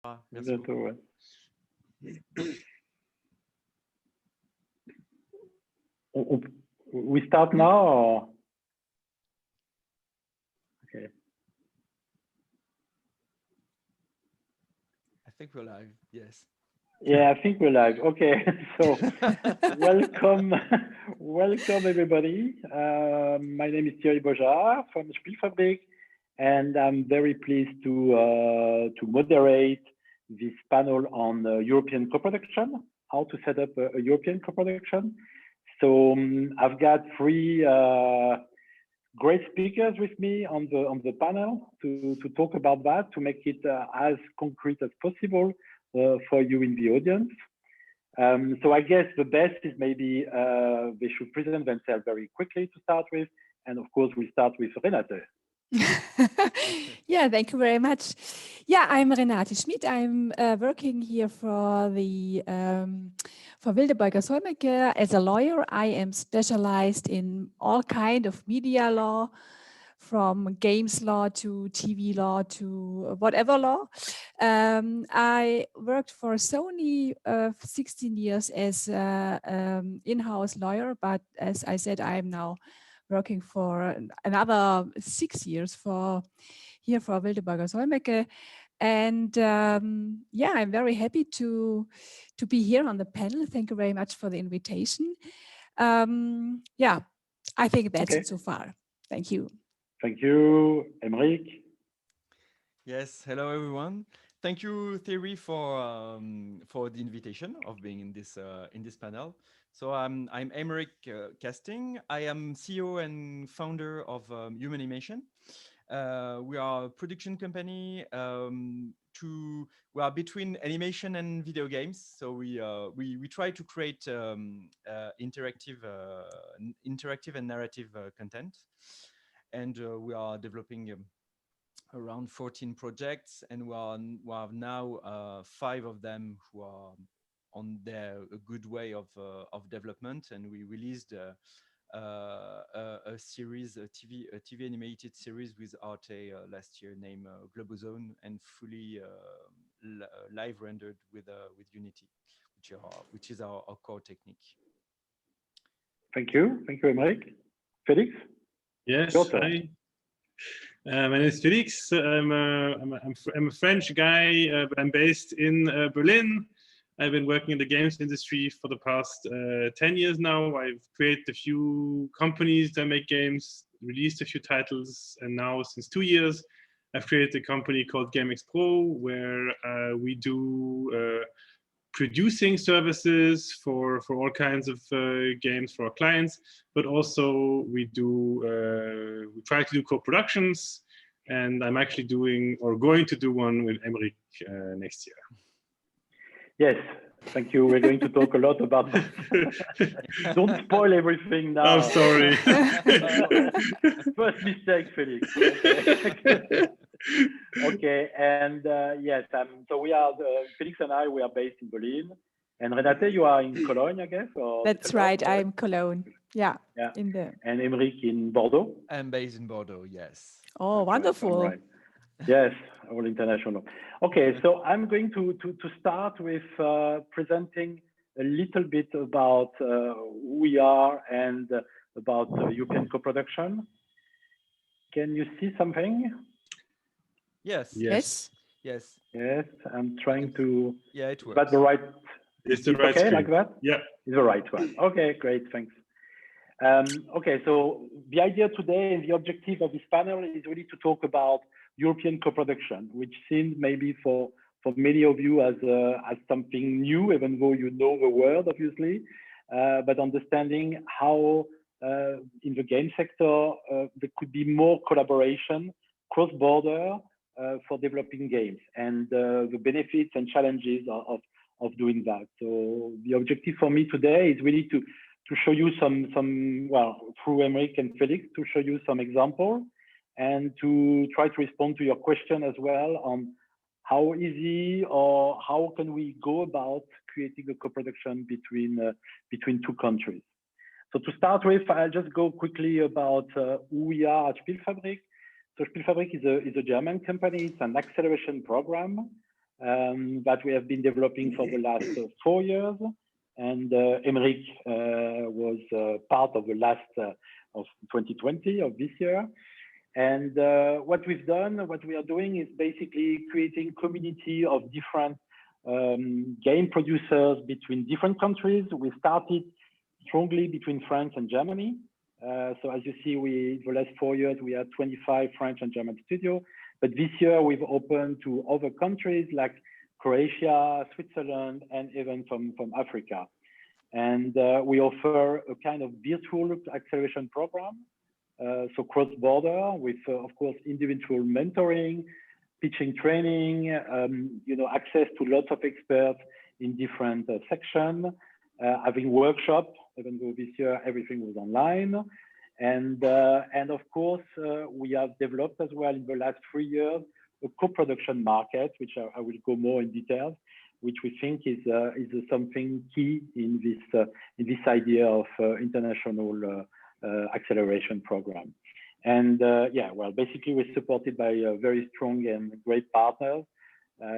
Merci beaucoup. Bientôt, ouais. We start now or? Okay. I think we're live. Yes. Yeah, I think we're live. Okay, so welcome, welcome everybody. My name is Thierry Baujard from SpielFabrique, and I'm very pleased to moderate this panel on European co-production, how to set up a European co-production. So I've got three great speakers with me on the panel to talk about that, to make it as concrete as possible for you in the audience. So I guess the best is maybe they should present themselves very quickly to start with. And of course, we'll start with Renate. Yeah, thank you very much. Yeah, I'm Renate Schmid. I'm working here for the for Wildeboer Solmecke as a lawyer. I am specialized in all kind of media law, from games law to TV law to whatever law. I worked for Sony 16 years as an in-house lawyer, but as I said, I am now working for another 6 years here for Wildeboer Solmecke. And yeah, I'm very happy to be here on the panel. Thank you very much for the invitation. Yeah, I think that's it so far. Thank you. Thank you, Emeric. Yes, hello everyone. Thank you, Thierry, for the invitation of being in this panel. So I'm Emeric Casting. I am CEO and founder of Human Animation. We are a production company. We are between animation and video games. So we try to create interactive and narrative content, and we are developing around 14 projects, and we have now 5 of them who are on a good way of development, and we released a series, a TV animated series with Arte last year named Globozone, and fully live rendered with Unity, which is our core technique. Thank you, Emeric. Felix? Yes, hi. My name is Felix. I'm a French guy, but I'm based in Berlin. I've been working in the games industry for the past 10 years now. I've created a few companies that make games, released a few titles, and now since 2 years, I've created a company called 𝐀𝐛𝐨𝐿, where we do producing services for all kinds of games for our clients, but also we try to do co-productions, and I'm actually doing or going to do one with Emeric next year. Yes, thank you. We're going to talk a lot about that. Don't spoil everything now. Oh, sorry. First mistake, Felix. Okay, and yes, so we are, Felix and I, we are based in Berlin. And Renate, you are in Cologne, I guess? Or that's right, I'm Cologne. Yeah. And Emeric in Bordeaux? I'm based in Bordeaux, yes. Oh, wonderful. Right. Yes, all international. Okay, so I'm going to start with presenting a little bit about who we are and about European co-production. Can you see something? Yes. Yes. Yes. Yes, I'm trying to. Yeah, it works. But the right. It's the right okay, screen. like that? Yeah. It's the right one. Okay, great, thanks. Okay, so the idea today and the objective of this panel is really to talk about European co-production, which seems maybe for many of you as something new, even though you know the word, obviously, but understanding how in the game sector there could be more collaboration cross-border for developing games, and the benefits and challenges of doing that. So the objective for me today is really to show you well, through Emeric and Felix, to show you some examples and to try to respond to your question as well on how easy or how can we go about creating a co-production between two countries. So to start with, I'll just go quickly about who we are at SpielFabrique. So SpielFabrique is a German company. It's an acceleration program that we have been developing for the last 4 years. And Aymeric was part of the last of 2020 of this year. And what we've done, what we are doing is basically creating community of different game producers between different countries. We started strongly between France and Germany. So as you see, the last 4 years, we had 25 French and German studios. But this year, we've opened to other countries like Croatia, Switzerland, and even from Africa. And we offer a kind of virtual acceleration program. So cross-border with, of course, individual mentoring, pitching training, you know, access to lots of experts in different sections, having workshops, even though this year everything was online. And of course, we have developed as well in the last 3 years a co-production market, which I will go more in detail, which we think is something key in this idea of international acceleration program. And yeah, well, basically we're supported by very strong and great partners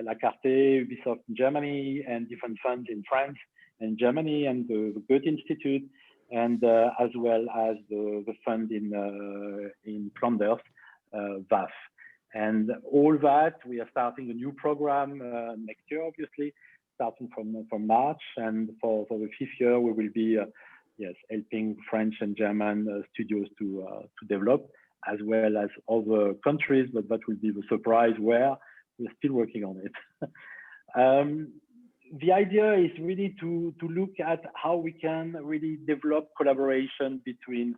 like Arte, Ubisoft in Germany, and different funds in France and Germany, and the Goethe Institute, and as well as the fund in Flanders, VAF. And all that, we are starting a new program next year, obviously, starting from March. And for the 5th year, we will be yes, helping French and German studios to develop, as well as other countries, but that will be the surprise where we're still working on it. The idea is really to look at how we can really develop collaboration between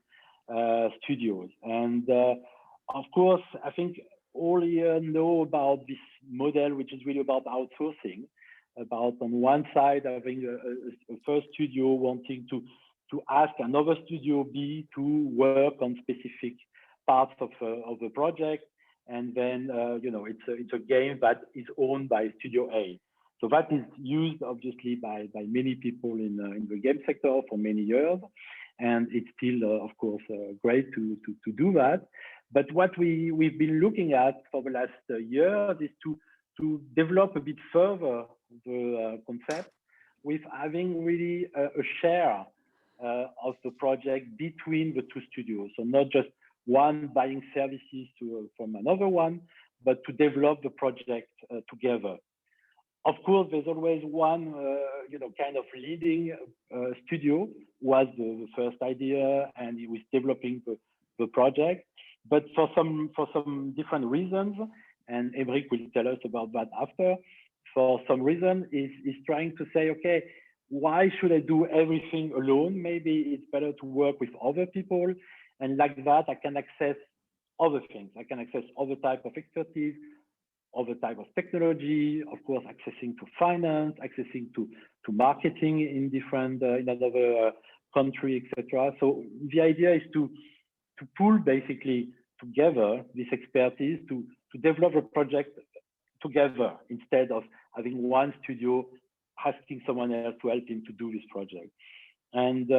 studios. And of course, I think all here know about this model, which is really about outsourcing, about on one side having a first studio wanting to ask another studio B to work on specific parts of the project, and then you know, it's a game that is owned by Studio A. So that is used obviously by many people in the game sector for many years, and it's still of course great to do that. But what we've been looking at for the last years is to develop a bit further the concept with having really a share of the project between the two studios. So not just one buying services from another one, but to develop the project together. Of course, there's always one, you know, kind of leading studio was the first idea, and he was developing the project. But for some different reasons, and Aymeric will tell us about that after, for some reason, is trying to say, okay, why should I do everything alone? Maybe it's better to work with other people, and like that, I can access other things. I can access other type of expertise, other type of technology, of course, accessing to finance, accessing to marketing in different, in another country, etc. So the idea is to pull basically together this expertise to develop a project together instead of having one studio asking someone else to help him to do this project. And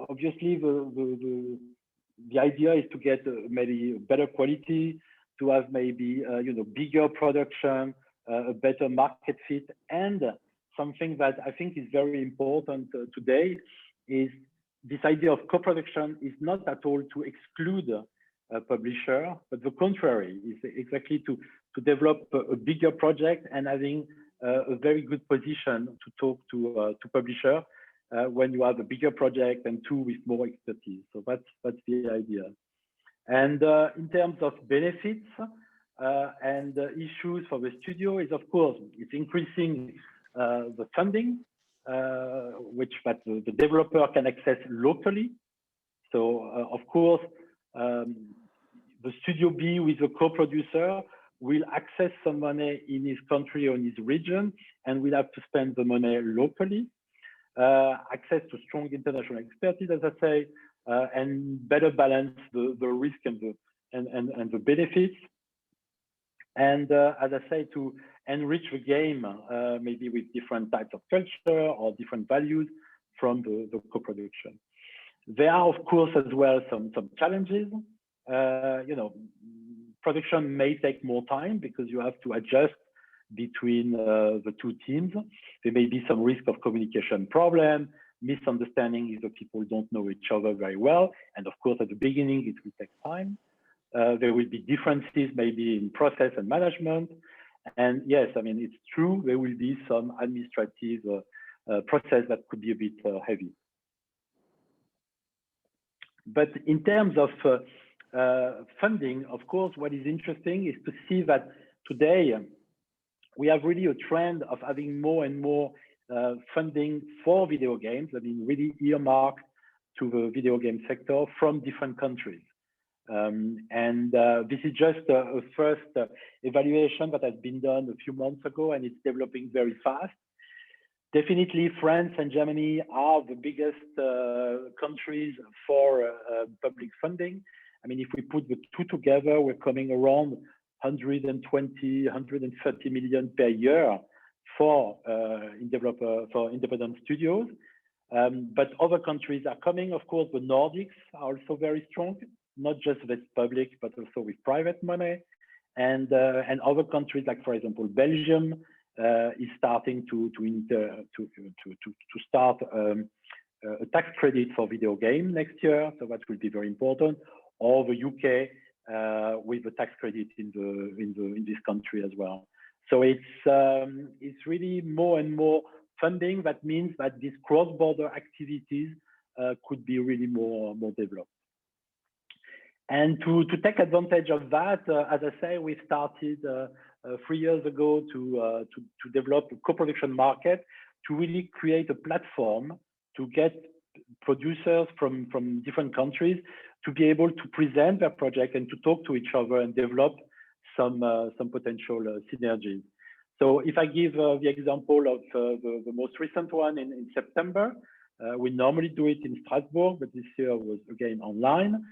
obviously the idea is to get maybe better quality, to have maybe you know, bigger production, a better market fit, and something that I think is very important today is this idea of co-production is not at all to exclude a publisher, but the contrary, is exactly to develop a bigger project and having a very good position to talk to publisher when you have a bigger project and two with more expertise. So that's the idea. And in terms of benefits and issues for the studio is, of course, it's increasing the funding, which the developer can access locally. So of course, the Studio B with a co-producer will access some money in his country or in his region, and will have to spend the money locally. Access to strong international expertise, as I say, and better balance the risk and the benefits. And as I say, to enrich the game, maybe with different types of culture or different values from the co-production. There are, of course, as well, some challenges. You know, production may take more time because you have to adjust between the two teams. There may be some risk of communication problem, misunderstanding if the people don't know each other very well. And of course, at the beginning, it will take time. There will be differences maybe in process and management. And yes, I mean, it's true, there will be some administrative process that could be a bit heavy. But in terms of funding, of course, what is interesting is to see that today we have really a trend of having more and more funding for video games. I mean, really earmarked to the video game sector from different countries. This is just a first evaluation that has been done a few months ago, and it's developing very fast. Definitely, France and Germany are the biggest countries for public funding. I mean, if we put the two together, we're coming around 120, 130 million per year for independent studios. But other countries are coming. Of course, the Nordics are also very strong, not just with public, but also with private money. And other countries, like for example, Belgium, is starting to start a tax credit for video game next year, so that will be very important. Or the UK with a tax credit in this country as well. So it's really more and more funding. That means that these cross-border activities could be really more developed. And to take advantage of that, as I say, we started 3 years ago to develop a co-production market, to really create a platform to get producers from different countries to be able to present their project and to talk to each other and develop some potential synergies. So if I give the example of the most recent one in September, we normally do it in Strasbourg, but this year was again online.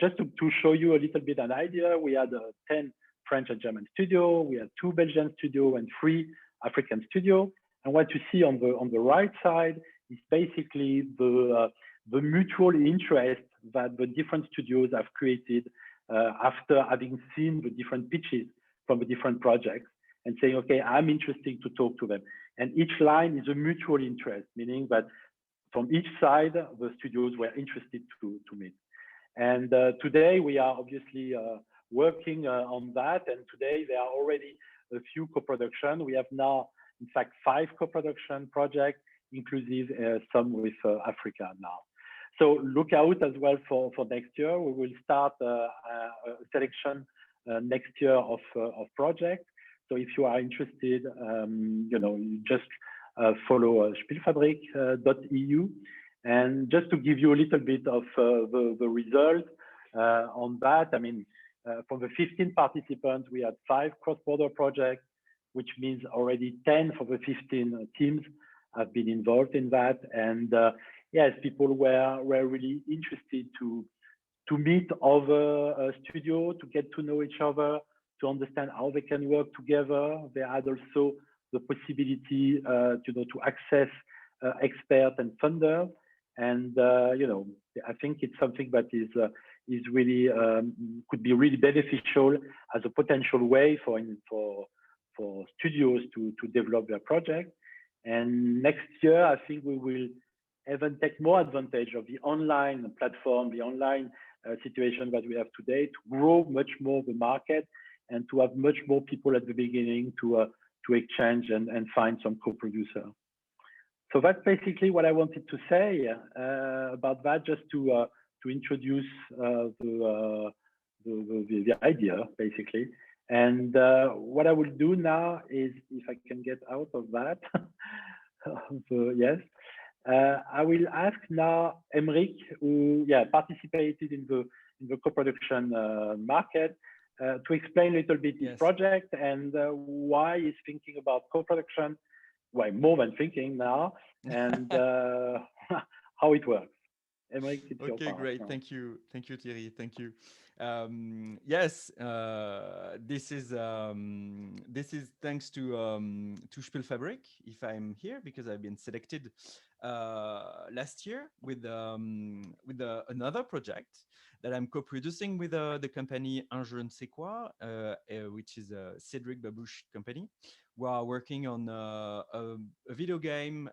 Just to show you a little bit an idea, we had 10 French and German studios, we had 2 Belgian studios and 3 African studios. And what you see on the right side is basically the mutual interest that the different studios have created after having seen the different pitches from the different projects and saying, okay, I'm interested to talk to them. And each line is a mutual interest, meaning that from each side, the studios were interested to meet. And today we are obviously working on that. And today there are already a few co-production. We have now, in fact, 5 co-production projects, inclusive some with Africa now. So look out as well for next year. We will start a selection next year of projects. So if you are interested, you just follow SpielFabrique.eu. And just to give you a little bit of the result on that, I mean, from the 15 participants, we had 5 cross-border projects, which means already 10 for the 15 teams have been involved in that. And yes, people were really interested to meet other studios, to get to know each other, to understand how they can work together. They had also the possibility to access experts and funders. And I think it's something that is really could be really beneficial as a potential way for studios to develop their project. And next year, I think we will even take more advantage of the online platform, the online situation that we have today, to grow much more the market and to have much more people at the beginning to exchange and find some co-producer. So that's basically what I wanted to say about that, just to introduce the idea, basically. And what I will do now is, if I can get out of that, yes, I will ask now Aymeric, who participated in the co-production market, to explain a little bit his project and why he's thinking about co-production, why more than thinking now, and how it works. Aymeric, it's your part great. now. Thank you, Thierry. Thank you. Yes, this is thanks to SpielFabrique. If I'm here, because I've been selected last year with another project that I'm co-producing with the company 𝐀𝐛𝐨𝐿, which is a Cédric Babouche company. We are working on a video game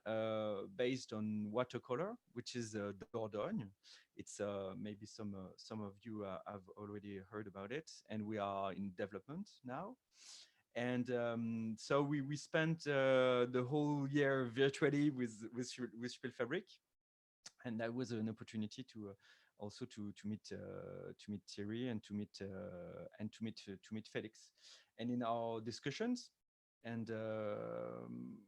based on watercolor, which is Dordogne. It's maybe some of you have already heard about it, and we are in development now. And so we spent the whole year virtually with SpielFabrique, and that was an opportunity to also to meet Thierry and to meet Felix. And in our discussions, and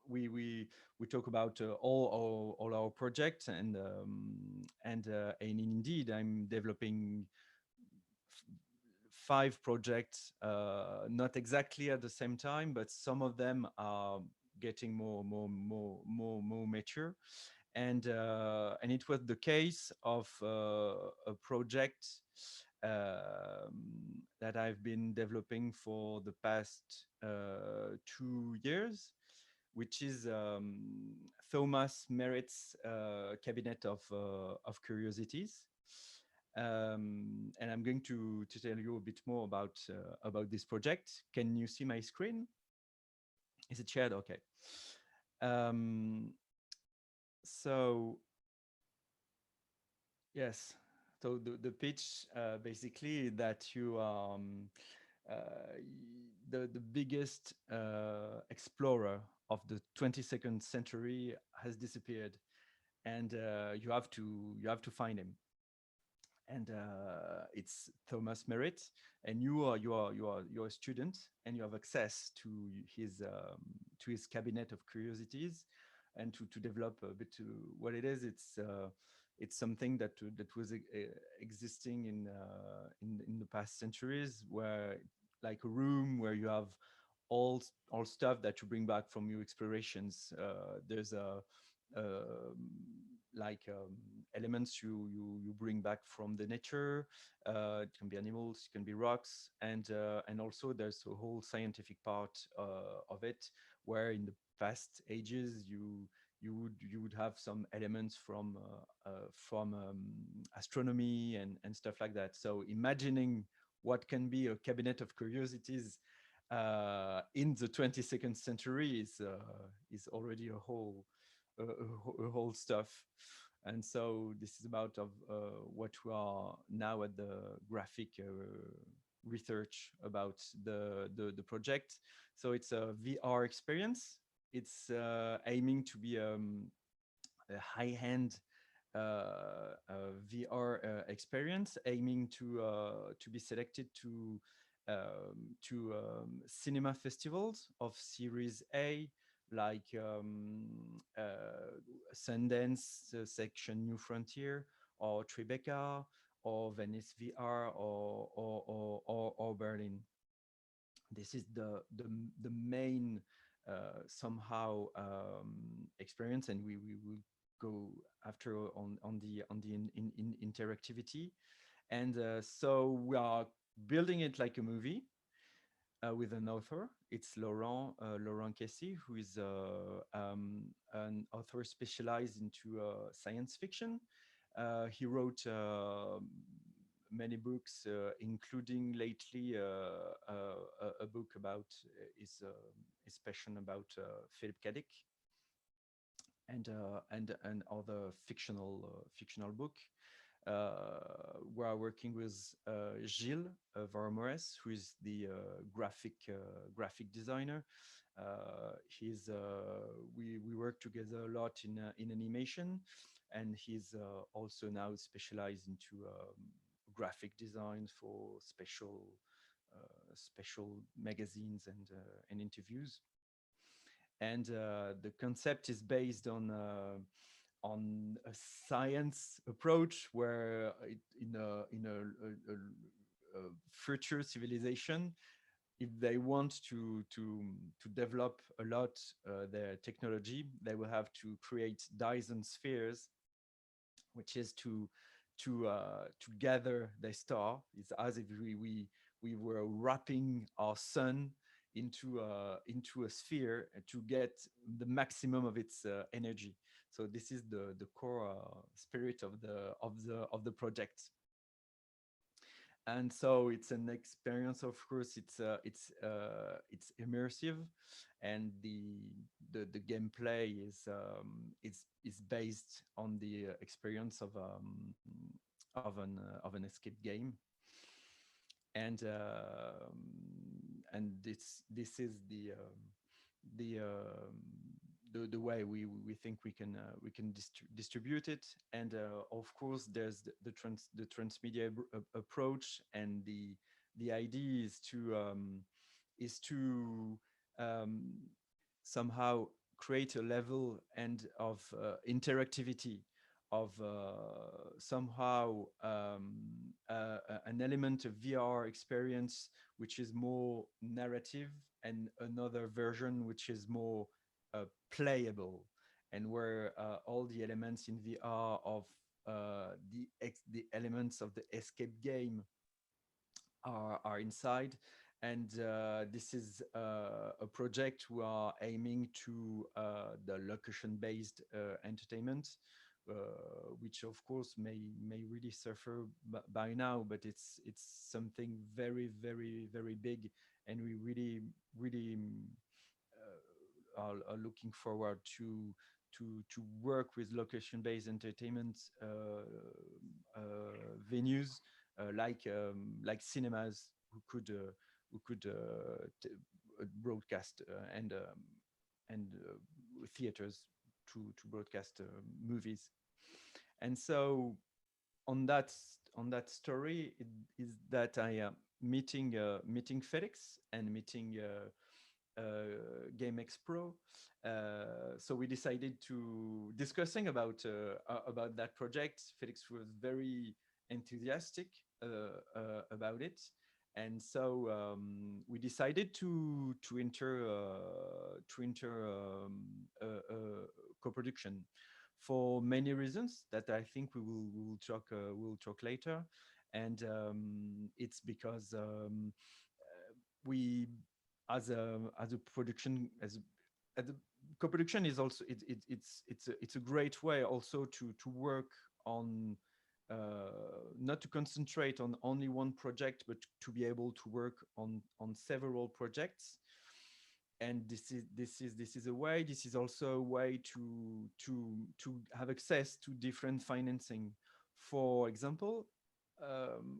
we talk about all our projects, and indeed I'm developing 5 projects, not exactly at the same time, but some of them are getting more mature. And it was the case of a project that I've been developing for the past 2 years, which is Thomas Merritt's Cabinet of Curiosities. And I'm going to tell you a bit more about this project. Can you see my screen? Is it shared? Okay. So yes, so the pitch basically that you the biggest explorer of the 22nd century has disappeared, and you have to find him. And it's Thomas Merritt, and you're a student, and you have access to his cabinet of curiosities, and to develop a bit to what it is. It's something that was existing in the past centuries, where like a room where you have all stuff that you bring back from your explorations. There's elements you bring back from the nature. It can be animals, it can be rocks, and also there's a whole scientific part of it, where in the past ages you would have some elements from astronomy and stuff like that. So imagining what can be a cabinet of curiosities in the 22nd century is already a whole stuff. And so this is about what we are now at the graphic research about the project. So it's a VR experience. It's aiming to be a high-end VR experience, aiming to be selected to cinema festivals of Series A, like Sundance section New Frontier, or Tribeca, or Venice VR, or Berlin. This is the main somehow experience, and we will go after on the interactivity. And so we are building it like a movie with an author. It's Laurent Kessy, who is an author specialized into science fiction. He wrote many books, including lately a book about his passion about Philip K. Dick, and other fictional book. We are working with Gilles Varmores, who is the graphic designer. We work together a lot in animation, and he's also now specialized into graphic design for special magazines and interviews. And the concept is based on a science approach, where in a future civilization, if they want to develop a lot their technology, they will have to create Dyson spheres, which is to to gather the star. It's as if we were wrapping our sun into a sphere to get the maximum of its energy. So this is the core spirit of the project. And so it's an experience. Of course, it's immersive, and the gameplay is based on the experience of an escape game, and this is the way we think we can distribute it. And of course, there's the transmedia approach, and the idea is to somehow create a level and of interactivity, of somehow an element of VR experience which is more narrative, and another version which is more playable, and where all the elements in VR of the elements of the escape game are inside. And this is a project we are aiming to the location-based entertainment, which of course may really suffer by now, but it's something very, very, very big, and we really are looking forward to work with location-based entertainment venues like cinemas who could broadcast and theaters to broadcast movies. And so on that story, it is that I am meeting Felix and meeting GameX Pro. So we decided to discussing about that project. Felix was very enthusiastic about it, and so we decided to enter co-production for many reasons that I think we'll talk later. And it's because we as a production as the co-production is also it's a great way also to work on not to concentrate on only one project, but to be able to work on several projects. And this is a way. This is also a way to have access to different financing. For example,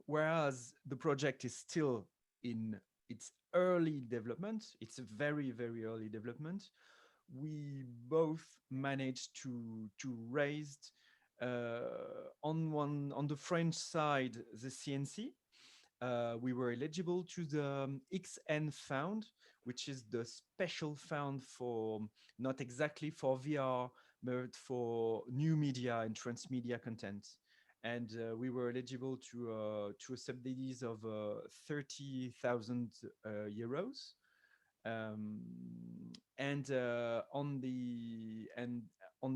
whereas the project is still in its early development, it's a very, very early development, we both managed to raise on the French side the CNC. We were eligible to the 𝐀𝐛 fund, which is the special fund for not exactly for VR, but for new media and transmedia content. And we were eligible to subsidies of 30,000 euros. And on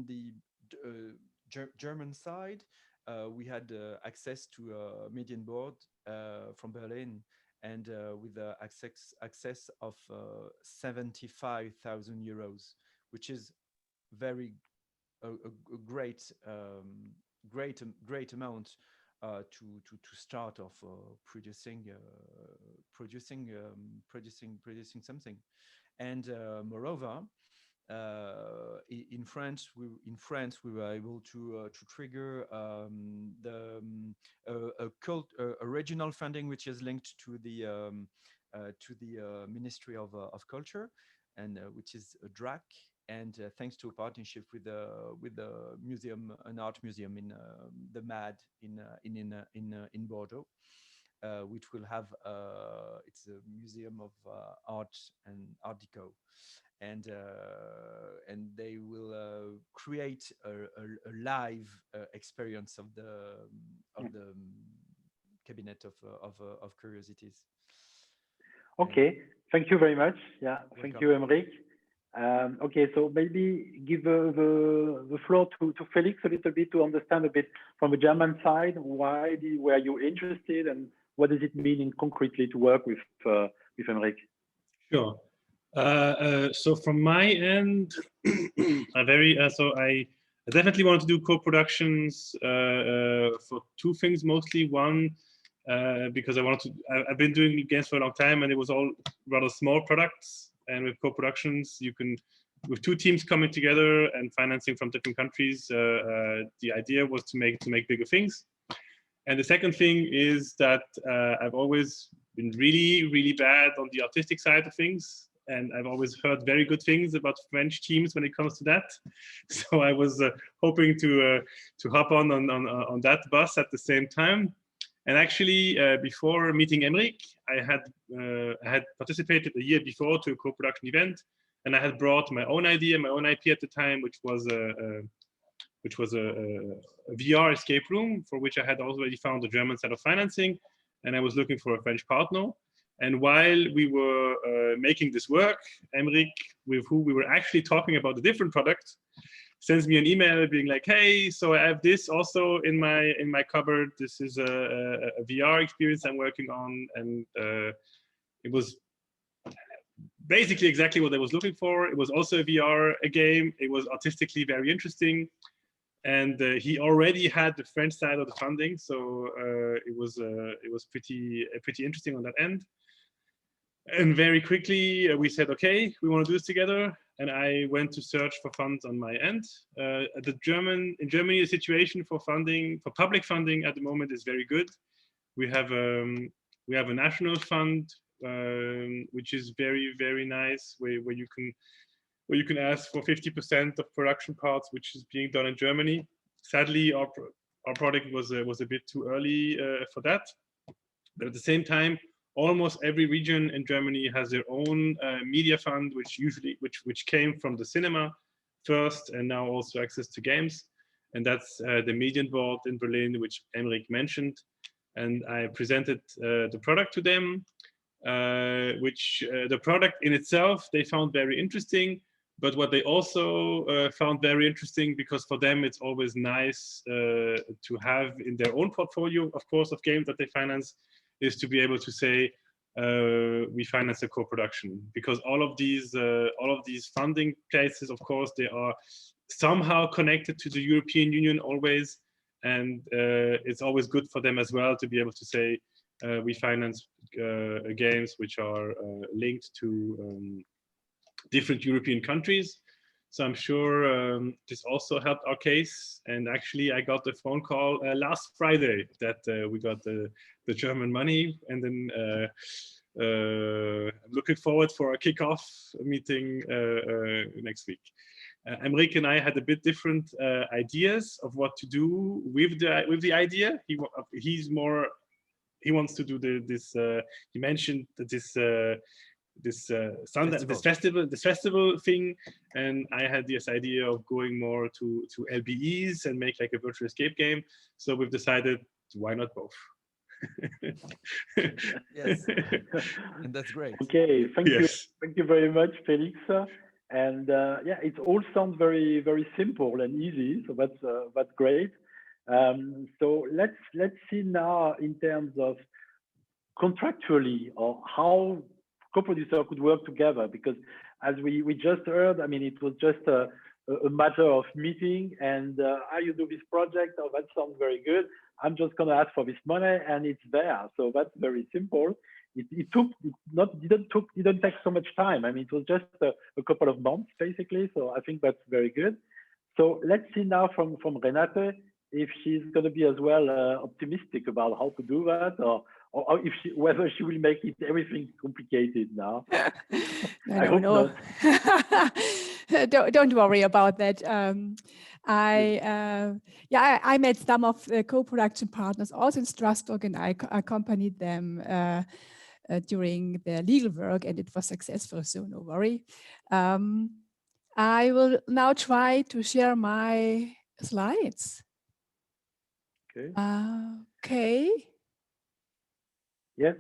the German side, we had access to a median board from Berlin, and with access of 75,000 euros, which is very a great amount to start off producing something. And moreover, in France, we were able to trigger a regional funding, which is linked to the Ministry of Culture, and which is a DRAC. And thanks to a partnership with the museum, an art museum in the MAD in Bordeaux, which will have it's a museum of art and Art Deco. And they will create a live experience of the cabinet of curiosities. Okay, thank you very much. Yeah, thank you, Aymeric. Okay, so maybe give the floor to Felix a little bit to understand a bit from the German side, why were you interested and what does it mean concretely to work with Henrik? Sure. So from my end, I definitely want to do co-productions for two things mostly. One, because I've been doing games for a long time and it was all rather small products. And with co-productions, you can, with two teams coming together and financing from different countries, the idea was to make bigger things. And the second thing is that I've always been really bad on the artistic side of things. And I've always heard very good things about French teams when it comes to that. So I was hoping to hop on that bus at the same time. And actually, before meeting Henrik, I had participated a year before to a co-production event, and I had brought my own idea, my own IP at the time, which was a VR escape room for which I had already found a German set of financing, and I was looking for a French partner. And while we were making this work, Henrik, with who we were actually talking about a different product, sends me an email being like, hey, so I have this also in my cupboard. This is a VR experience I'm working on. And it was basically exactly what I was looking for. It was also a VR game. It was artistically very interesting. And he already had the French side of the funding. So it was pretty interesting on that end. And very quickly we said, okay, we want to do this together. And I went to search for funds on my end. In Germany, the situation for public funding at the moment is very good. We have a national fund, which is very nice, where you can ask for 50% of production parts, which is being done in Germany. Sadly, our product was a bit too early for that. But at the same time, almost every region in Germany has their own media fund, which came from the cinema first, and now also access to games. And that's the Median Board in Berlin, which Henrik mentioned. And I presented the product to them, which the product in itself they found very interesting. But what they also found very interesting, because for them it's always nice to have in their own portfolio, of course, of games that they finance, is to be able to say we finance a co-production, because all of these funding places, of course, they are somehow connected to the European Union always, and it's always good for them as well to be able to say we finance games which are linked to different European countries. So I'm sure this also helped our case. And actually, I got the phone call last Friday that we got the German money. And then I'm looking forward for a kickoff meeting next week. Henrik and I had a bit different ideas of what to do with the idea. He wants to do this. He mentioned that this festival thing, and I had this idea of going more to LBEs and make like a virtual escape game. So we've decided, why not both? Yes, and that's great. Okay, thank you very much, Felix. And yeah, it all sounds very simple and easy. So that's great. So let's see now in terms of contractually, or how co-producer could work together, because as we just heard, I mean, it was just a matter of meeting and how you do this project. Oh, that sounds very good. I'm just going to ask for this money and it's there. So that's very simple. It didn't take so much time. I mean, it was just a couple of months basically. So I think that's very good. So let's see now from Renate if she's going to be as well optimistic about how to do that, or if whether she will make it everything complicated now. I don't know. Don't worry about that. I met some of the co-production partners also in Strasbourg, and I accompanied them during their legal work, and it was successful, so no worry. I will now try to share my slides. Okay. Okay. Yes.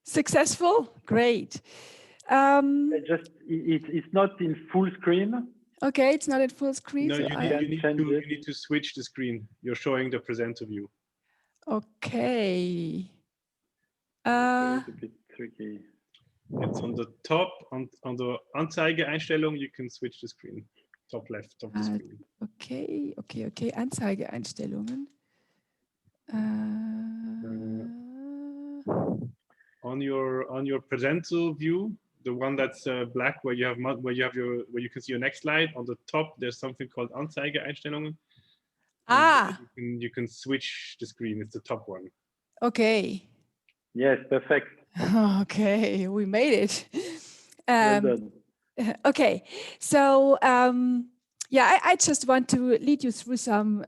Successful? Great. it's not in full screen. Okay, it's not at full screen. No, So you need to switch the screen. You're showing the presenter view. Okay. It's a bit tricky. It's on the top, on the Anzeige-Einstellung, you can switch the screen. Top left of the screen. Okay. Anzeige-Einstellungen. On your presenter view, the one that's black, where you can see your next slide. On the top, there's something called Anzeige-Einstellungen. You can switch the screen. It's the top one. Okay. Yes, perfect. Okay, we made it. Well done. Okay, so yeah, I just want to lead you through some,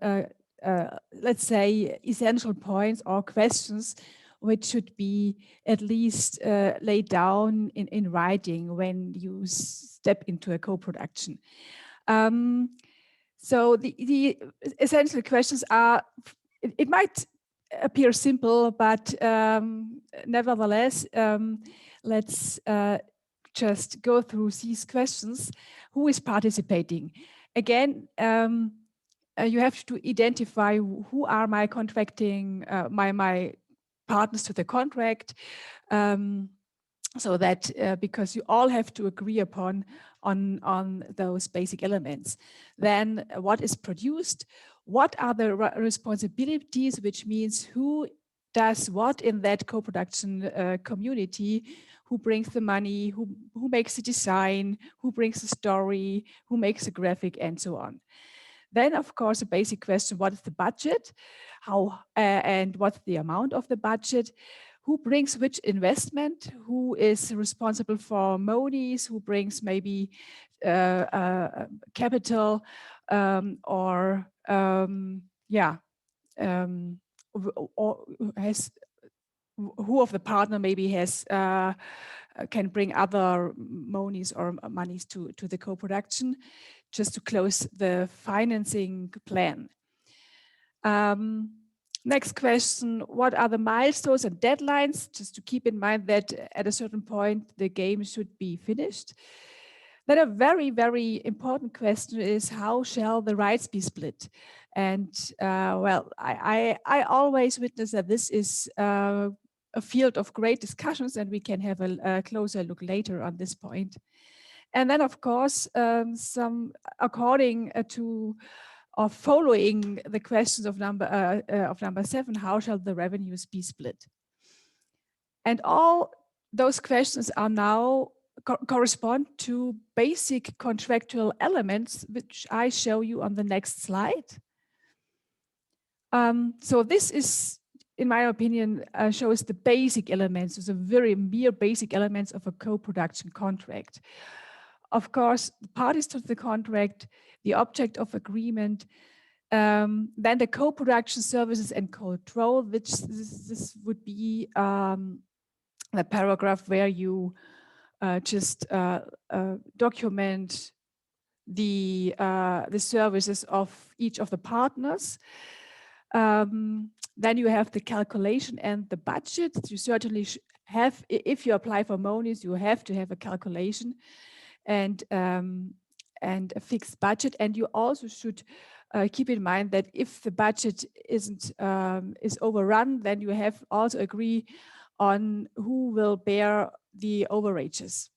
let's say, essential points or questions which should be at least laid down in writing when you step into a co-production. So the essential questions are, it might appear simple, but nevertheless, let's just go through these questions. Who is participating? Again, you have to identify who are my contracting, my partners to the contract, so that because you all have to agree upon on those basic elements. Then what is produced? What are the responsibilities, which means who does what in that co-production community, who brings the money, who makes the design, who brings the story, who makes the graphic, and so on. Then, of course, a basic question, what is the budget? How and what's the amount of the budget? Who brings which investment? Who is responsible for monies? Who brings maybe capital or has who of the partner maybe has can bring other monies or monies to the co-production, just to close the financing plan. Next question, what are the milestones and deadlines? Just to keep in mind that at a certain point, the game should be finished. Then a very, very important question is, how shall the rights be split? And well, I always witness that this is a field of great discussions, and we can have a closer look later on this point. And then, of course, some according to or following the questions of number 7, how shall the revenues be split? And all those questions are now correspond to basic contractual elements, which I show you on the next slide. So this is, in my opinion, shows the basic elements, the very mere basic elements of a co-production contract. Of course, the parties to the contract, the object of agreement, then the co-production services and control, which this would be the paragraph where you just document the services of each of the partners. Then you have the calculation and the budget. You certainly have, if you apply for monies, you have to have a calculation and a fixed budget. And you also should keep in mind that if the budget is overrun, then you have also agree on who will bear the overages.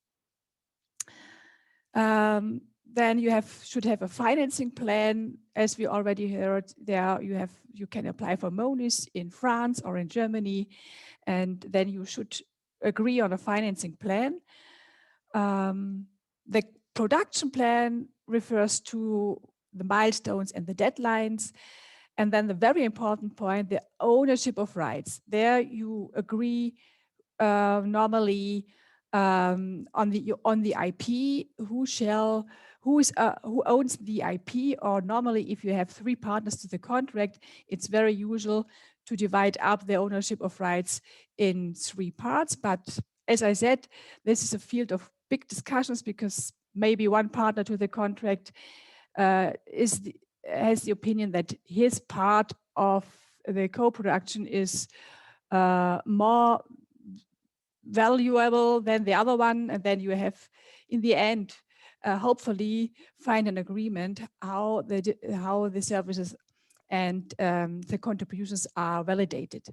Then you should have a financing plan. As we already heard, you can apply for monies in France or in Germany, and then you should agree on a financing plan. The production plan refers to the milestones and the deadlines. And then the very important point, the ownership of rights. There you agree normally on the IP, who owns the IP, or normally if you have 3 partners to the contract, it's very usual to divide up the ownership of rights in 3 parts. But as I said, this is a field of big discussions, because maybe one partner to the contract has the opinion that his part of the co-production is more valuable than the other one, and then you have in the end, hopefully find an agreement how the services and the contributions are validated.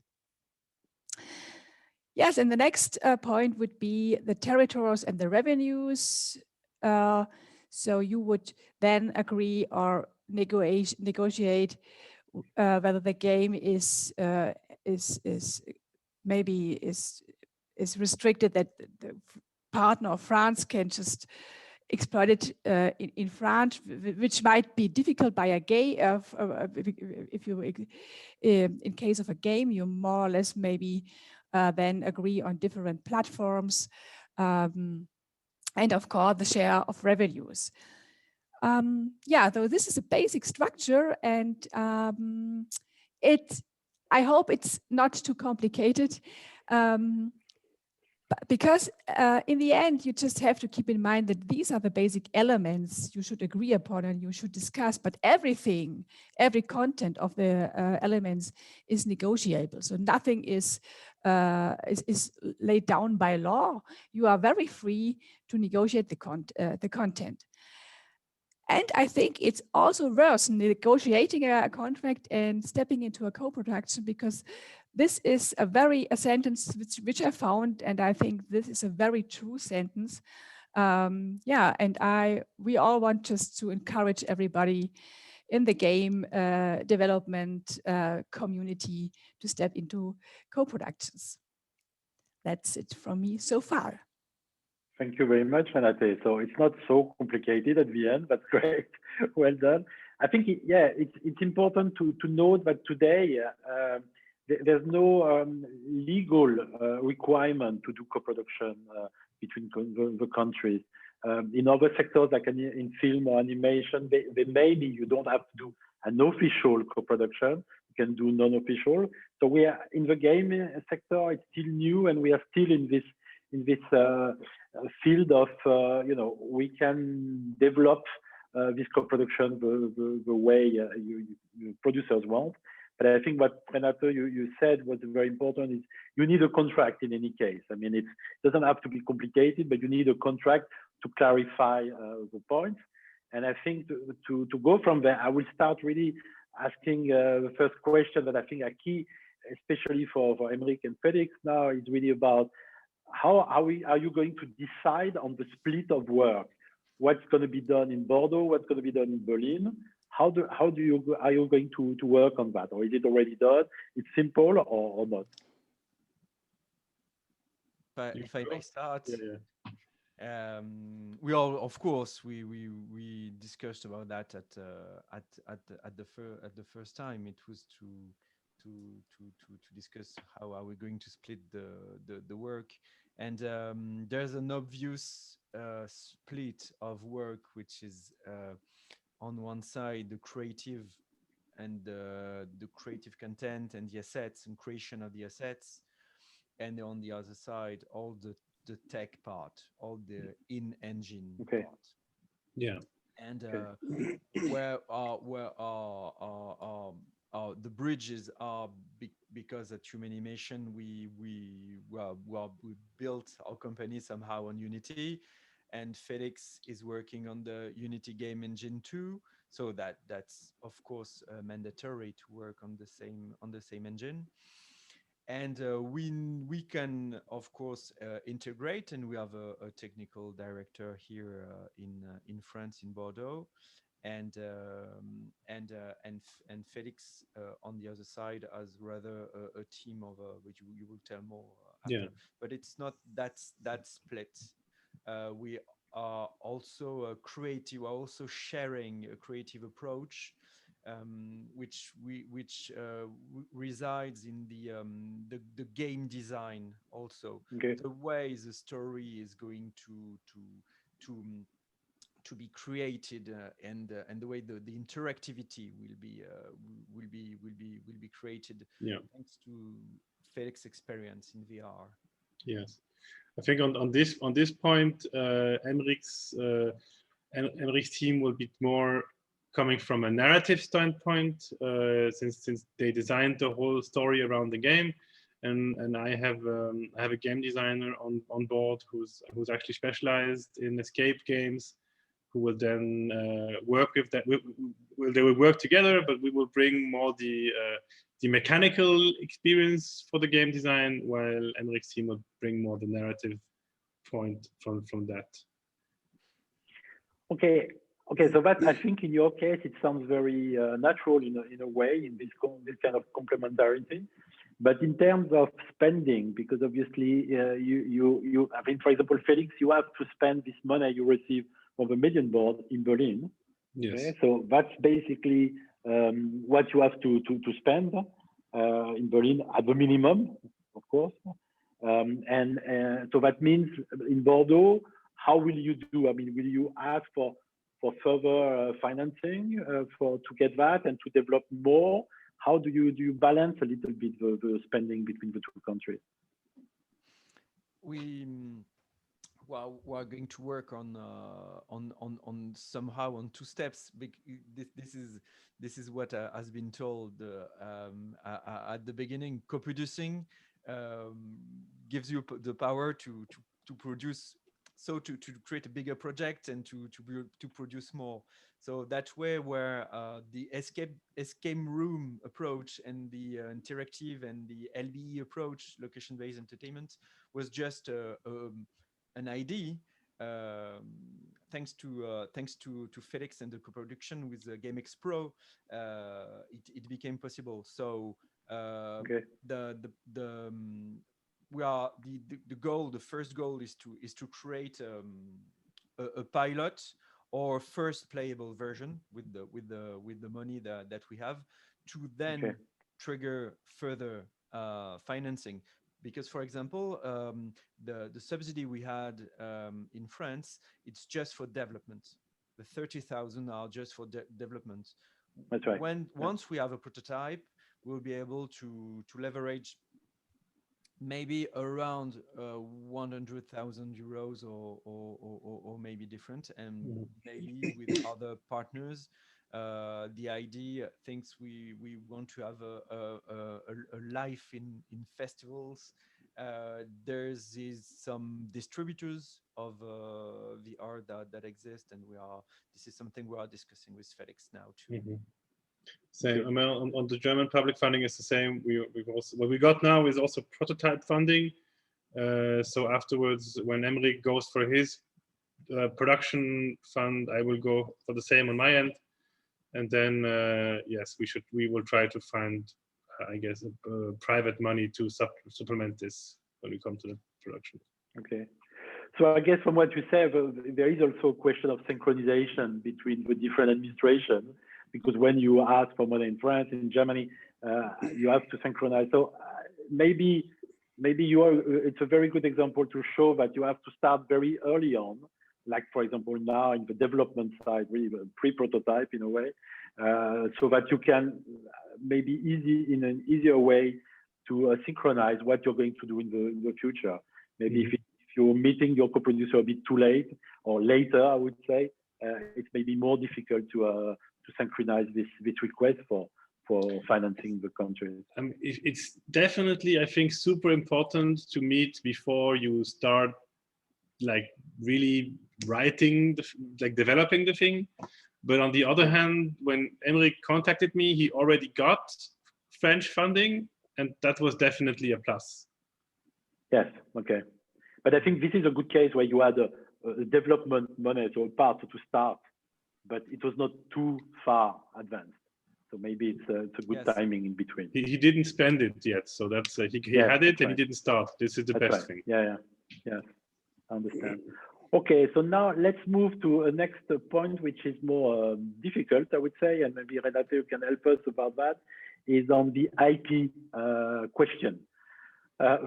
Yes, and the next point would be the territories and the revenues. So you would then agree or negotiate whether the game is restricted, that the partner of France can just exploit it in France, which might be difficult by a game. If you, in case of a game, you more or less maybe then agree on different platforms, and of course the share of revenues. Yeah, though this is a basic structure, and I hope it's not too complicated. Because in the end, you just have to keep in mind that these are the basic elements you should agree upon and you should discuss, but everything, every content of the elements is negotiable. So nothing is laid down by law. You are very free to negotiate the content. And I think it's also worth negotiating a contract and stepping into a co-production, because this is a sentence which I found, and I think this is a very true sentence. Yeah, and we all want just to encourage everybody in the game development community to step into co-productions. That's it from me so far. Thank you very much, Renate. So it's not so complicated at the end. That's great. Well done. I think, it's important to note that today there's no legal requirement to do co-production between the countries. In other sectors, like in film or animation, maybe you don't have to do an official co-production. You can do non-official. So we are in the game sector. It's still new, and we are still in this field of we can develop this co-production the way producers want. But I think what Renato you said was very important is you need a contract in any case. I mean, it doesn't have to be complicated, but you need a contract to clarify the points. And I think to go from there, I will start really asking the first question that I think are key, especially for Aymeric and Felix now, is really about how are you going to decide on the split of work? What's going to be done in Bordeaux? What's going to be done in Berlin? Are you going to work on that, or is it already done? It's simple or not? If I may start, we discussed about that at the first time. It was to discuss how are we going to split the work, and there's an obvious split of work, which is on one side the creative and the creative content and the assets and creation of the assets, and on the other side all the tech part, all the in-engine part. Yeah. And where the bridges are because at Human Animation we built our company somehow on Unity, and Felix is working on the Unity game engine too. So that's of course mandatory to work on the same engine. And we can of course integrate, and we have a technical director here in France, in Bordeaux, and Felix on the other side as rather a team of which you will tell more after. Yeah. But it's not that split. We are also creative, also sharing a creative approach, which resides in the game design also. Okay. The way the story is going to be created, and the way the interactivity will be created, thanks to Felix's experience in VR. Yes, I think on this point, Aymerich's team will be more coming from a narrative standpoint, since they designed the whole story around the game, and I have a game designer on board who's actually specialized in escape games, who will then work with that. They will work together, but we will bring more the mechanical experience for the game design, while Emmerik's team will bring more the narrative point from that. Okay, so that, I think in your case it sounds very natural in a way, in this kind of complementarity. But in terms of spending, because obviously you I mean, for example, Felix, you have to spend this money you receive from the Median Board in Berlin. Yes. Okay? So that's basically what you have to spend in Berlin at the minimum, of course. So that means in Bordeaux, how will you do? I mean, will you ask for further financing to get that and to develop more? How do you balance a little bit the spending between the two countries? We are going to work on somehow on two steps. This is what has been told at the beginning. Co-producing gives you the power to produce. So to create a bigger project and to produce more. So that way, where the escape room approach and the interactive and the LBE approach, location-based entertainment, was just an idea. Thanks to Felix and the co-production with GameX Pro, it became possible. So Okay. The first goal is to create a pilot or first playable version with the money that we have, to then trigger further financing. Because, for example, the subsidy we had in France, it's just for development. The 30,000 are just for development. That's right. Once we have a prototype, we'll be able to leverage maybe around 100,000 euros or maybe different, and maybe with other partners. The idea thinks we want to have a life in festivals. There's some distributors of the art that exist, and this is something we are discussing with Felix now too. Mm-hmm. Same. I mean, on the German public funding is the same. We've also, what we got now is also prototype funding. So afterwards, when Emmerik goes for his production fund, I will go for the same on my end. And then yes, we will try to find, I guess, private money to supplement this when we come to the production. Okay. So I guess from what you said, there is also a question of synchronization between the different administrations, because when you ask for money in France, in Germany, you have to synchronize. So maybe it's a very good example to show that you have to start very early on, like for example now in the development side, really pre-prototype in a way, so that you can maybe in an easier way to synchronize what you're going to do in the future. Maybe if you're meeting your co-producer a bit too late or later, I would say, it may be more difficult to synchronize this request for financing the country. It's definitely, I think, super important to meet before you start like really writing, developing the thing. But on the other hand, when Emmerik contacted me, he already got French funding, and that was definitely a plus. Yes, okay. But I think this is a good case where you had a development money, so a part to start, but it was not too far advanced. So maybe it's a good timing in between. He didn't spend it yet, so that's he had it and he didn't start. This is the best thing. Yeah, I understand. Okay, so now let's move to a next point, which is more difficult, I would say, and maybe Renate, you can help us about that, is on the IP question.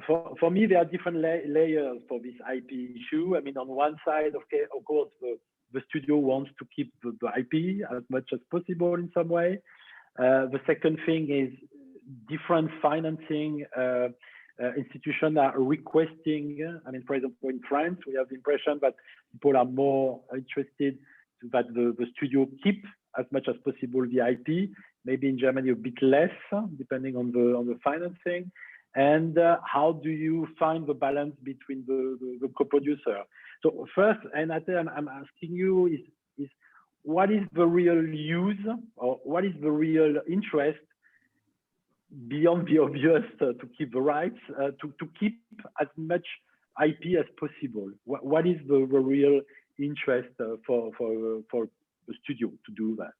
For me, there are different layers for this IP issue. I mean, on one side, okay, of course, the studio wants to keep the IP as much as possible in some way. The second thing is different financing institutions are requesting. I mean, for example, in France, we have the impression that people are more interested that the studio keep as much as possible the IP. Maybe in Germany a bit less, depending on the financing. and how do you find the balance between the co-producer? So first, and I'm asking you is what is the real use or what is the real interest beyond the obvious to keep the rights, to keep as much IP as possible? What is the real interest for the studio to do that?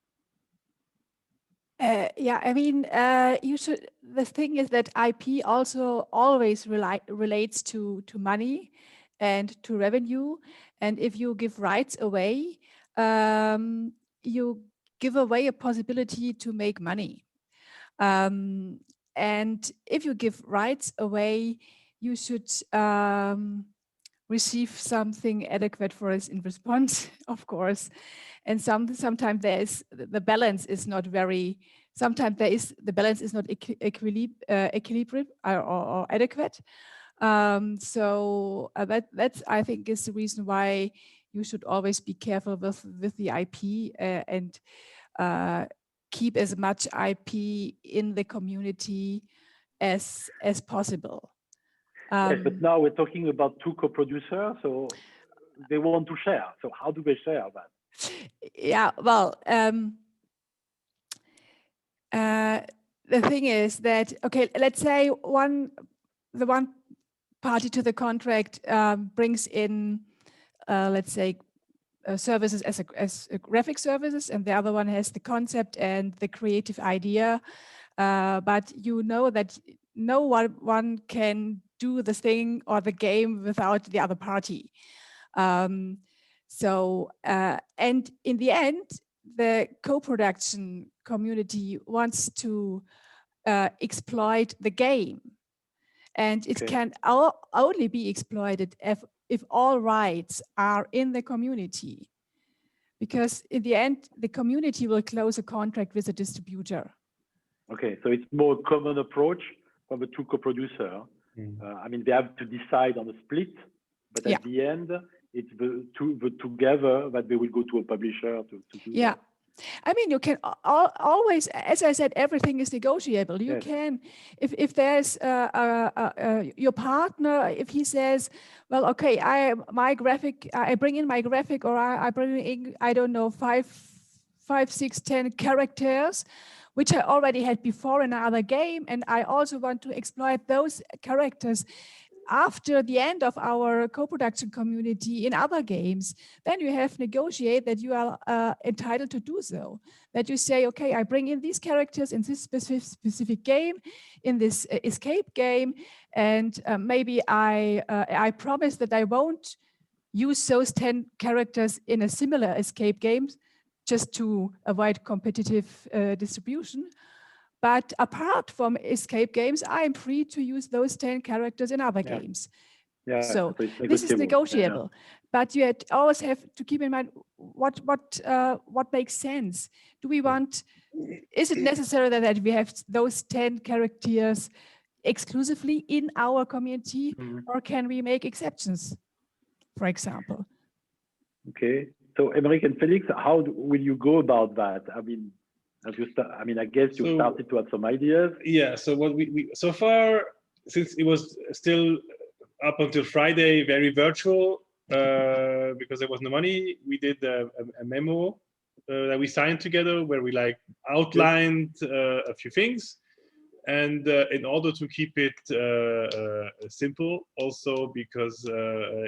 Yeah, I mean, you should. The thing is that IP also always relates to money and to revenue. And if you give rights away, you give away a possibility to make money. And if you give rights away, you should receive something adequate for us in response, of course. And sometimes the balance is not very. Sometimes the balance is not equilibrium or adequate. So that's I think is the reason why you should always be careful with the IP and keep as much IP in the community as possible. Yes, but now we're talking about two co-producers, so they want to share. So how do they share that? Yeah, well, the thing is that, okay, let's say the one party to the contract brings in, let's say, services as graphic services, and the other one has the concept and the creative idea. But you know that no one can do the thing or the game without the other party. And in the end, the co-production community wants to exploit the game. And it can only be exploited if all rights are in the community. Because in the end, the community will close a contract with a distributor. Okay, so it's more a common approach from the two co-producers. I mean, they have to decide on a split, but at the end, it's the together that they will go to a publisher to do that. I mean, you can always, as I said, everything is negotiable. You can, if there's your partner, if he says, well, okay, I bring in my graphic, or I bring in, I don't know, 5, 6, 10 characters, which I already had before in another game, and I also want to exploit those characters after the end of our co-production community in other games, then you have negotiate that you are entitled to do so. That you say, okay, I bring in these characters in this specific game, in this escape game, and maybe I promise that I won't use those 10 characters in a similar escape game just to avoid competitive distribution. But apart from escape games, I'm free to use those 10 characters in other games. So this is negotiable. But you always have to keep in mind what makes sense. Do we want? Is it necessary that we have those 10 characters exclusively in our community, or can we make exceptions, for example? Okay. So, Emeric and Felix, how will you go about that? I mean, I guess you started to have some ideas. Yeah. So what we so far, since it was still up until Friday, very virtual because there was no money, we did a memo that we signed together where we like outlined a few things, and in order to keep it simple, also because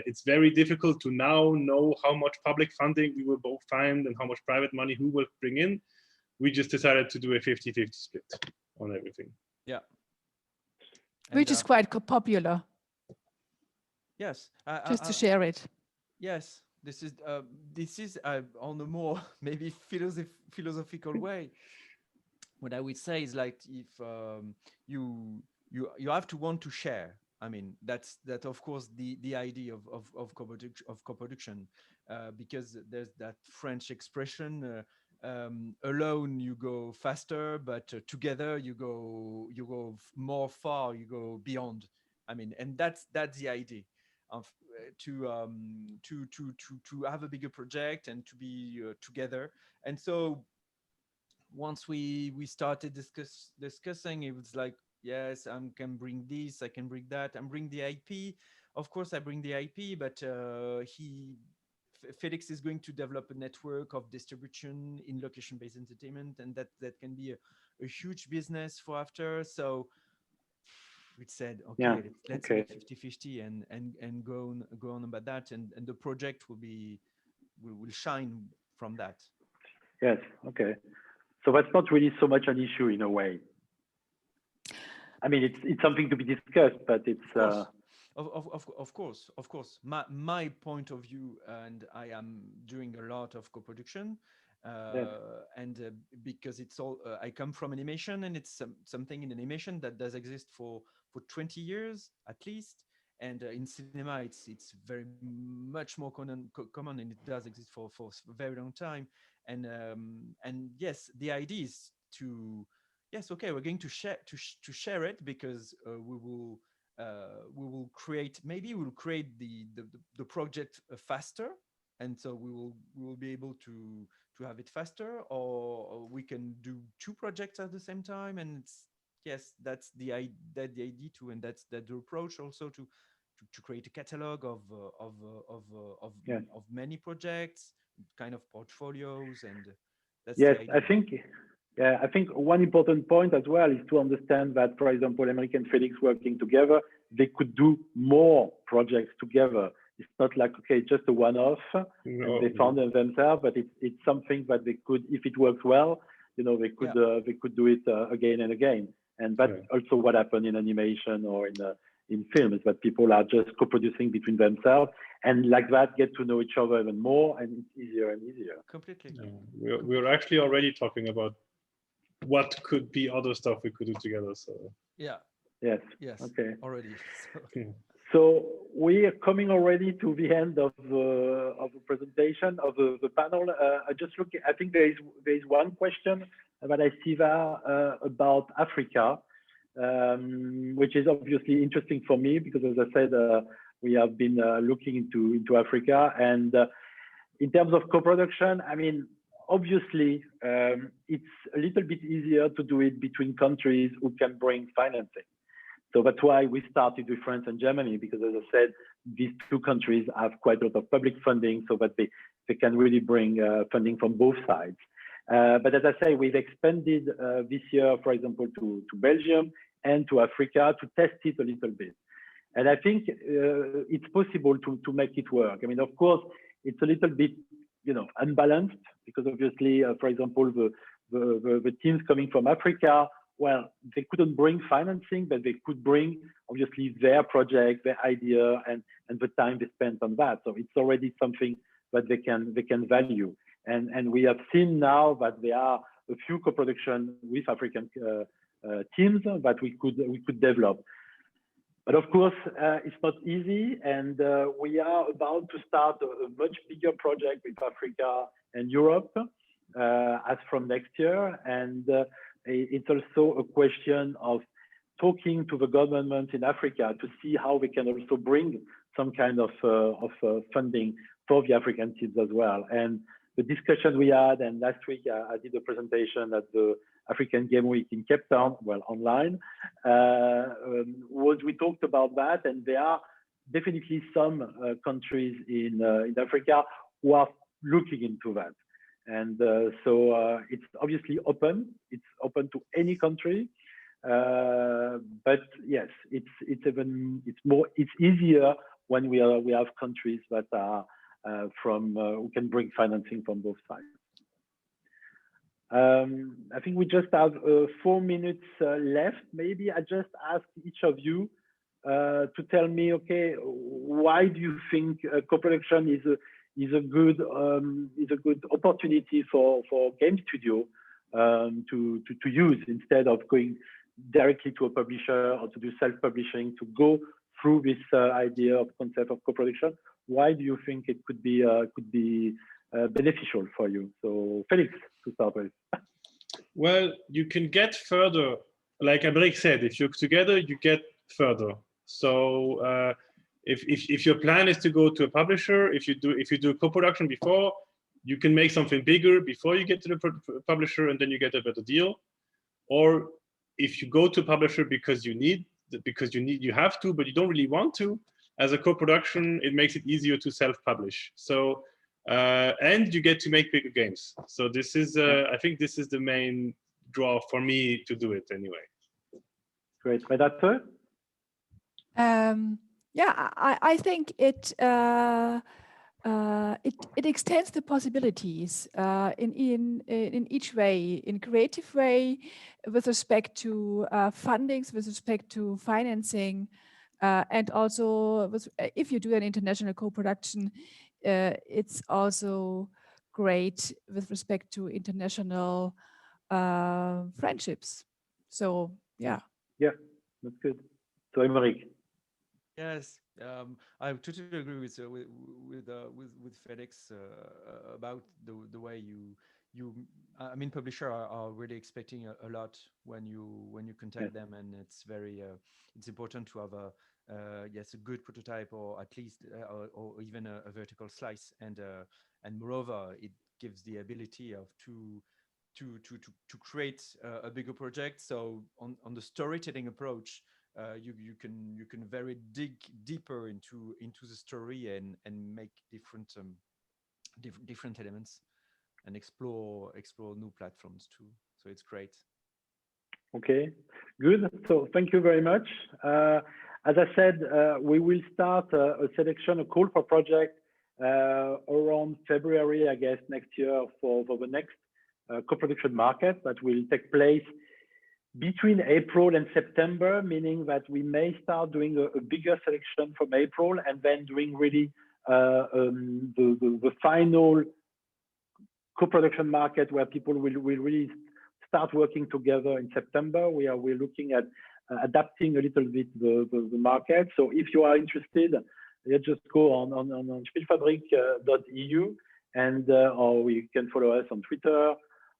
it's very difficult to now know how much public funding we will both find and how much private money who will bring in. We just decided to do a 50-50 split on everything. Yeah. Which is quite popular. Yes. Just to share it. Yes. This is on a more maybe philosophical way. What I would say is like if you have to want to share. I mean, that's of course the idea of co-production because there's that French expression. Alone you go faster, but together you go more far, you go beyond. I mean, and that's the idea of to have a bigger project and to be together. And so once we started discussing, it was like, yes, I can bring this, I can bring that, and bring the IP. Of course, I bring the IP, but Felix is going to develop a network of distribution in location-based entertainment, and that can be a huge business for after. So we said, okay, Yeah. let's Okay. make 50-50 and go on about that, and the project will shine from that. Yes. Okay. So that's not really so much an issue in a way. I mean, it's something to be discussed, but it's. Of course. My point of view, and I am doing a lot of co-production, Yes. and because it's all, I come from animation, and it's something in animation that does exist for 20 years at least, and in cinema it's very much more common, and it does exist for a very long time, and yes, the idea is to, yes, okay, we're going to share it, because we will create, maybe we'll create the project faster, and so we will be able to have it faster, or we can do 2 projects at the same time, and yes, that's the idea too, and that's the approach also to create a catalog of Yes. many projects, kind of portfolios, and that's Yes, the idea. I think one important point as well is to understand that, for example, Emeric and Felix working together, they could do more projects together. It's not like, okay, just a one-off, and they found it themselves, but it's something that they could, if it works well, they could do it again and again. And that's also what happened in animation or in film, is that people are just co-producing between themselves, and like that get to know each other even more, and it's easier and easier. Completely. Yeah. We're actually already talking about what could be other stuff we could do together. So yeah. Yes. Okay. Already. So we are coming already to the end of the presentation of the panel. I think there is one question that I see there about Africa, which is obviously interesting for me, because as I said, we have been looking into Africa, and in terms of co-production, I mean, obviously, it's a little bit easier to do it between countries who can bring financing. So that's why we started with France and Germany, because as I said, these 2 countries have quite a lot of public funding, so that they can really bring funding from both sides. But as I say, we've expanded this year, for example, to Belgium and to Africa to test it a little bit. And I think it's possible to make it work. I mean, of course, it's a little bit, unbalanced, because obviously, for example, the teams coming from Africa, well, they couldn't bring financing, but they could bring obviously their project, their idea, and the time they spent on that. So it's already something that they can value. And we have seen now that there are a few co-production with African teams that we could develop. But of course, it's not easy, and we are about to start a much bigger project with Africa and Europe as from next year. And it's also a question of talking to the government in Africa to see how we can also bring some kind of funding for the African teams as well. And the discussion we had, and last week I did a presentation at the African Game Week in Cape Town, well, online, was we talked about that, and there are definitely some countries in Africa who are looking into that. And so it's obviously open. It's open to any country, but yes, it's easier when we have countries that are who can bring financing from both sides. I think we just have 4 minutes left. Maybe I just ask each of you to tell me, okay, why do you think co-production is a good opportunity for game studio to use, instead of going directly to a publisher or to do self-publishing, to go through this idea of concept of co-production? Why do you think it could be beneficial for you? So Felix, to start with. Well, you can get further. Like Emeric said, if you're together, you get further. So if your plan is to go to a publisher, if you do co-production before, you can make something bigger before you get to the publisher, and then you get a better deal. Or if you go to a publisher because you have to, but you don't really want to, as a co-production, it makes it easier to self-publish. So, and you get to make bigger games. So this is, I think this is the main draw for me to do it anyway. Great. Redacteur? Yeah, I think it extends the possibilities in each way, in creative way, with respect to fundings, with respect to financing, and also if you do an international co-production, it's also great with respect to international friendships. So yeah. Yeah, that's good. So Aymeric. Yes, I totally agree with Felix about the way I mean, publishers are really expecting a lot when you contact them, and it's it's important to have a good prototype, or at least or even a vertical slice, and moreover, it gives the ability of to create a bigger project. So on the storytelling approach, you can very dig deeper into the story and make different elements and explore new platforms too. So it's great. Okay, good. So thank you very much. As I said, we will start a selection, a call for project around February, I guess, next year for the next co-production market that will take place between April and September, meaning that we may start doing a bigger selection from April and then doing really the final co-production market where people will really start working together in September. We're looking at adapting a little bit the market. So if you are interested, you just go on SpielFabrique.eu and or you can follow us on Twitter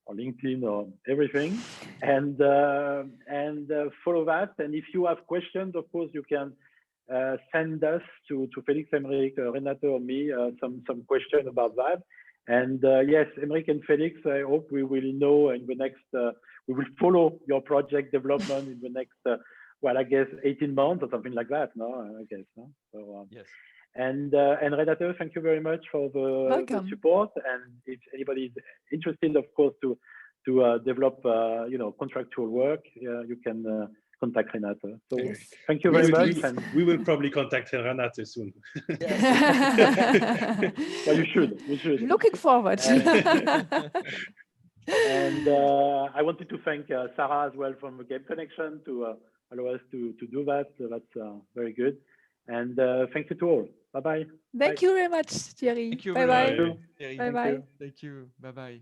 or LinkedIn or everything, and follow that. And if you have questions, of course, you can send us to Felix, Aymeric, Renate, or me some question about that. And yes, Aymeric and Felix, I hope we will know in the next, we will follow your project development in the next, well, I guess 18 months or something like that, no? I guess, no? So, yes. And Renate, thank you very much for the support. And if anybody is interested, of course, to develop, contractual work, you can contact Renate. So yes. thank you very much. And we will probably contact Renate soon. Well, you should. Looking forward. And I wanted to thank Sarah as well from the Game Connection to allow us to do that. So that's very good. And thank you to all. Bye-bye. Thank you very much, Thierry. Thank you Bye-bye. very much. Bye-bye. Thank you. Bye-bye.